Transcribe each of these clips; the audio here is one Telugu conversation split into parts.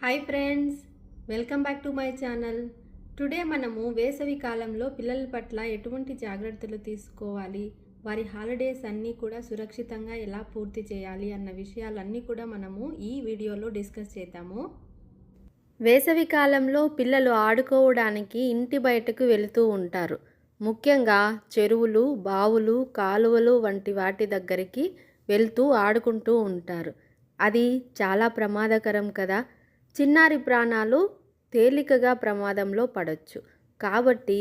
Hi friends, welcome back to my channel. Today మనము వేసవి కాలంలో పిల్లల పట్ల ఎటువంటి జాగ్రత్తలు తీసుకోవాలి, వారి హాలిడేస్ అన్నీ కూడా సురక్షితంగా ఎలా పూర్తి చేయాలి అన్న విషయాలన్నీ కూడా మనము ఈ వీడియోలో డిస్కస్ చేద్దాము. వేసవి కాలంలో పిల్లలు ఆడుకోవడానికి ఇంటి బయటకు వెళుతూ ఉంటారు. ముఖ్యంగా చెరువులు, బావులు, కాలువలు వంటి వాటి దగ్గరికి వెళ్తూ ఆడుకుంటూ ఉంటారు. అది చాలా ప్రమాదకరం కదా. చిన్నారి ప్రాణాలు తేలికగా ప్రమాదంలో పడవచ్చు. కాబట్టి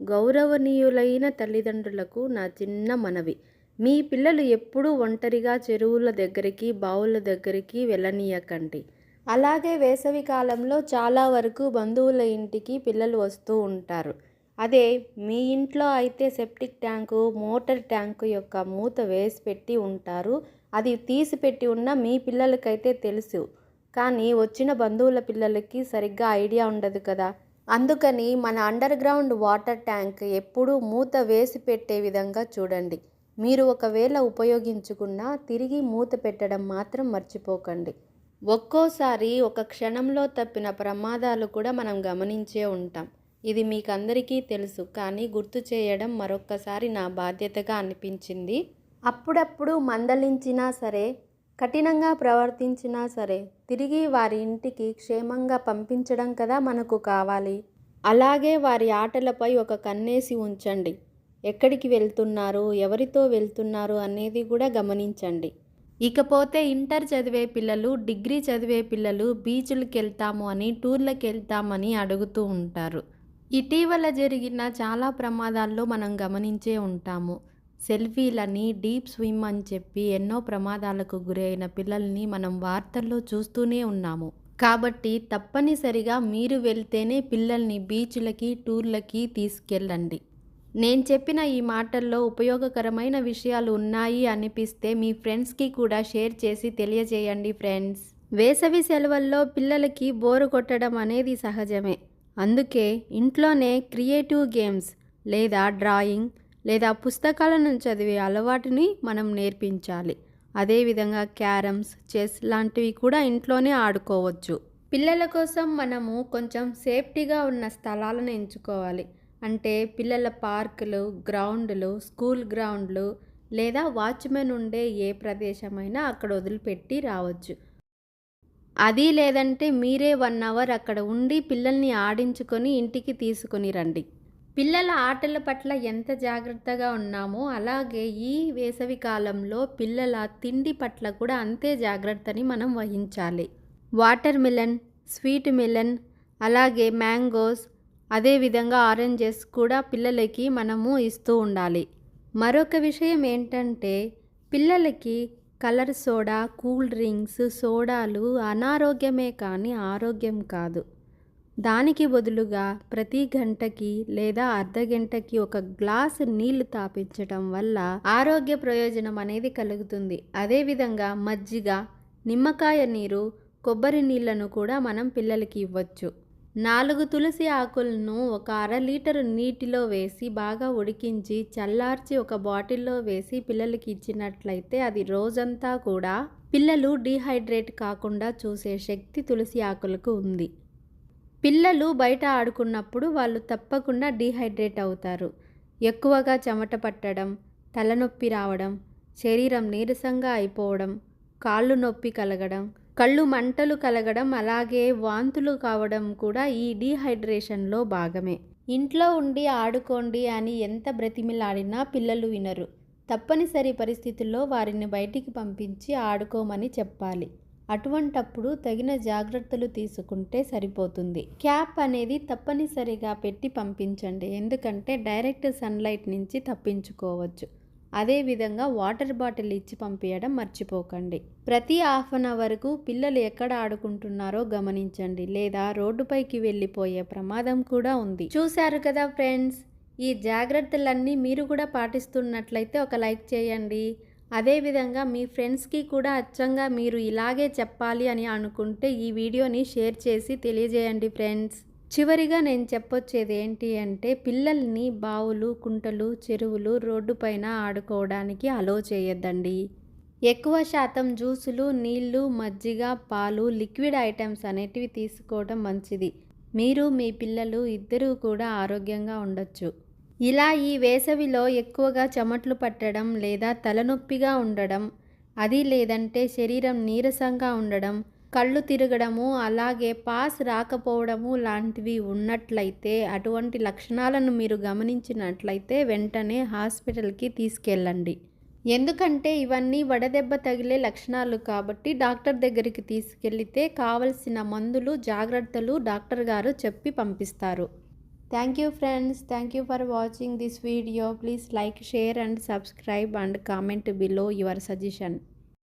గౌరవనీయులైన తల్లిదండ్రులకు నా చిన్న మనవి, మీ పిల్లలు ఎప్పుడూ ఒంటరిగా చెరువుల దగ్గరికి, బావుల దగ్గరికి వెళ్ళనీయకండి. అలాగే వేసవి కాలంలో చాలా వరకు బంధువుల ఇంటికి పిల్లలు వస్తూ ఉంటారు. అదే మీ ఇంట్లో అయితే సెప్టిక్ ట్యాంకు, మోటార్ ట్యాంకు యొక్క మూత వేసి పెట్టి ఉంటారు. అది తీసి పెట్టి ఉన్న మీ పిల్లలకైతే తెలుసు, కానీ వచ్చిన బంధువుల పిల్లలకి సరిగ్గా ఐడియా ఉండదు కదా. అందుకని మన అండర్ గ్రౌండ్ వాటర్ ట్యాంక్ ఎప్పుడూ మూత వేసి పెట్టే విధంగా చూడండి. మీరు ఒకవేళ ఉపయోగించుకున్నా తిరిగి మూత పెట్టడం మాత్రం మర్చిపోకండి. ఒక్కోసారి ఒక క్షణంలో తప్పిన ప్రమాదాలు కూడా మనం గమనించే ఉంటాం. ఇది మీకందరికీ తెలుసు, కానీ గుర్తు చేయడం మరొక్కసారి నా బాధ్యతగా అనిపించింది. అప్పుడప్పుడు మందలించినా సరే, కఠినంగా ప్రవర్తించినా సరే తిరిగి వారి ఇంటికి క్షేమంగా పంపించడం కదా మనకు కావాలి. అలాగే వారి ఆటలపై ఒక కన్నేసి ఉంచండి. ఎక్కడికి వెళ్తున్నారు, ఎవరితో వెళ్తున్నారు అనేది కూడా గమనించండి. ఇకపోతే ఇంటర్ చదివే పిల్లలు, డిగ్రీ చదివే పిల్లలు బీచ్లకు వెళ్తాము అని, టూర్లకు వెళ్తామని అడుగుతూ ఉంటారు. ఇటీవల జరిగిన చాలా ప్రమాదాల్లో మనం గమనించే ఉంటాము. సెల్ఫీలని, డీప్ స్విమ్ అని చెప్పి ఎన్నో ప్రమాదాలకు గురైన పిల్లల్ని మనం వార్తల్లో చూస్తూనే ఉన్నాము. కాబట్టి తప్పనిసరిగా మీరు వెళ్తేనే పిల్లల్ని బీచ్లకి, టూర్లకి తీసుకెళ్ళండి. నేను చెప్పిన ఈ మాటల్లో ఉపయోగకరమైన విషయాలు ఉన్నాయి అనిపిస్తే మీ ఫ్రెండ్స్కి కూడా షేర్ చేసి తెలియజేయండి ఫ్రెండ్స్. వేసవి సెలవుల్లో పిల్లలకి బోరు కొట్టడం అనేది సహజమే. అందుకే ఇంట్లోనే క్రియేటివ్ గేమ్స్ లేదా డ్రాయింగ్ లేదా పుస్తకాలను చదివే అలవాటుని మనం నేర్పించాలి. అదేవిధంగా క్యారమ్స్, చెస్ లాంటివి కూడా ఇంట్లోనే ఆడుకోవచ్చు. పిల్లల కోసం మనము కొంచెం సేఫ్టీగా ఉన్న స్థలాలను ఎంచుకోవాలి. అంటే పిల్లల పార్కులు, గ్రౌండ్లు, స్కూల్ గ్రౌండ్లు లేదా వాచ్మెన్ ఉండే ఏ ప్రదేశమైనా అక్కడ వదిలిపెట్టి రావచ్చు. అది లేదంటే మీరే 1 అవర్ అక్కడ ఉండి పిల్లల్ని ఆడించుకొని ఇంటికి తీసుకొని రండి. పిల్లల ఆటల పట్ల ఎంత జాగ్రత్తగా ఉన్నామో అలాగే ఈ వేసవి కాలంలో పిల్లల తిండి పట్ల కూడా అంతే జాగ్రత్తని మనం వహించాలి. వాటర్ మిలన్, స్వీట్ మిలన్, అలాగే మ్యాంగోస్, అదేవిధంగా ఆరెంజెస్ కూడా పిల్లలకి మనము ఇస్తూ ఉండాలి. మరొక విషయం ఏంటంటే పిల్లలకి కలర్ సోడా, కూల్ డ్రింక్స్, సోడాలు అనారోగ్యమే కానీ ఆరోగ్యం కాదు. దానికి బదులుగా ప్రతి గంటకి లేదా అర్ధగంటకి ఒక గ్లాసు నీళ్లు తాపించటం వల్ల ఆరోగ్య ప్రయోజనం అనేది కలుగుతుంది. అదేవిధంగా మజ్జిగ, నిమ్మకాయ నీరు, కొబ్బరి నీళ్లను కూడా మనం పిల్లలకి ఇవ్వచ్చు. 4 తులసి ఆకులను ఒక అర-లీటరు నీటిలో వేసి బాగా ఉడికించి చల్లార్చి ఒక బాటిల్లో వేసి పిల్లలకి ఇచ్చినట్లయితే అది రోజంతా కూడా పిల్లలు డీహైడ్రేట్ కాకుండా చూసే శక్తి తులసి ఆకులకు ఉంది. పిల్లలు బయట ఆడుకున్నప్పుడు వాళ్ళు తప్పకుండా డీహైడ్రేట్ అవుతారు. ఎక్కువగా చెమట పట్టడం, తలనొప్పి రావడం, శరీరం నీరసంగా అయిపోవడం, కాళ్ళు నొప్పి కలగడం, కళ్ళు మంటలు కలగడం, అలాగే వాంతులు కావడం కూడా ఈ డీహైడ్రేషన్లో భాగమే. ఇంట్లో ఉండి ఆడుకోండి అని ఎంత బ్రతిమిలాడినా పిల్లలు వినరు. తప్పనిసరి పరిస్థితుల్లో వారిని బయటికి పంపించి ఆడుకోమని చెప్పాలి. అటువంటప్పుడు తగిన జాగ్రత్తలు తీసుకుంటే సరిపోతుంది. క్యాప్ అనేది తప్పనిసరిగా పెట్టి పంపించండి, ఎందుకంటే డైరెక్ట్ సన్లైట్ నుంచి తప్పించుకోవచ్చు. అదేవిధంగా వాటర్ బాటిల్ ఇచ్చి పంపించడం మర్చిపోకండి. ప్రతి హాఫ్ అన్ అవర్కు పిల్లలు ఎక్కడ ఆడుకుంటున్నారో గమనించండి, లేదా రోడ్డుపైకి వెళ్ళిపోయే ప్రమాదం కూడా ఉంది. చూశారు కదా ఫ్రెండ్స్, ఈ జాగ్రత్తలన్నీ మీరు కూడా పాటిస్తున్నట్లయితే ఒక లైక్ చేయండి. అదేవిధంగా మీ ఫ్రెండ్స్కి కూడా అచ్చంగా మీరు ఇలాగే చెప్పాలి అని అనుకుంటే ఈ వీడియోని షేర్ చేసి తెలియజేయండి ఫ్రెండ్స్. చివరిగా నేను చెప్పొచ్చేది ఏంటి అంటే పిల్లల్ని బావులు, కుంటలు, చెరువులు, రోడ్డు పైన ఆడుకోవడానికి అలో చేయొద్దండి. ఎక్కువ శాతం జ్యూసులు, నీళ్లు, మజ్జిగ, పాలు, లిక్విడ్ ఐటమ్స్ అనేటివి తీసుకోవడం మంచిది. మీరు మీ పిల్లలు ఇద్దరూ కూడా ఆరోగ్యంగా ఉండొచ్చు. ఇలా ఈ వేసవిలో ఎక్కువగా చెమటలు పట్టడం లేదా తలనొప్పిగా ఉండడం, అది లేదంటే శరీరం నీరసంగా ఉండడం, కళ్ళు తిరగడము, అలాగే పాస్ రాకపోవడము లాంటివి ఉన్నట్లయితే, అటువంటి లక్షణాలను మీరు గమనించినట్లయితే వెంటనే హాస్పిటల్కి తీసుకెళ్ళండి. ఎందుకంటే ఇవన్నీ వడదెబ్బ తగిలే లక్షణాలు కాబట్టి డాక్టర్ దగ్గరికి తీసుకెళ్లితే కావలసిన మందులు, జాగ్రత్తలు డాక్టర్ గారు చెప్పి పంపిస్తారు. Thank you friends. Thank you for watching this video. Please like, share and subscribe and comment below your suggestion.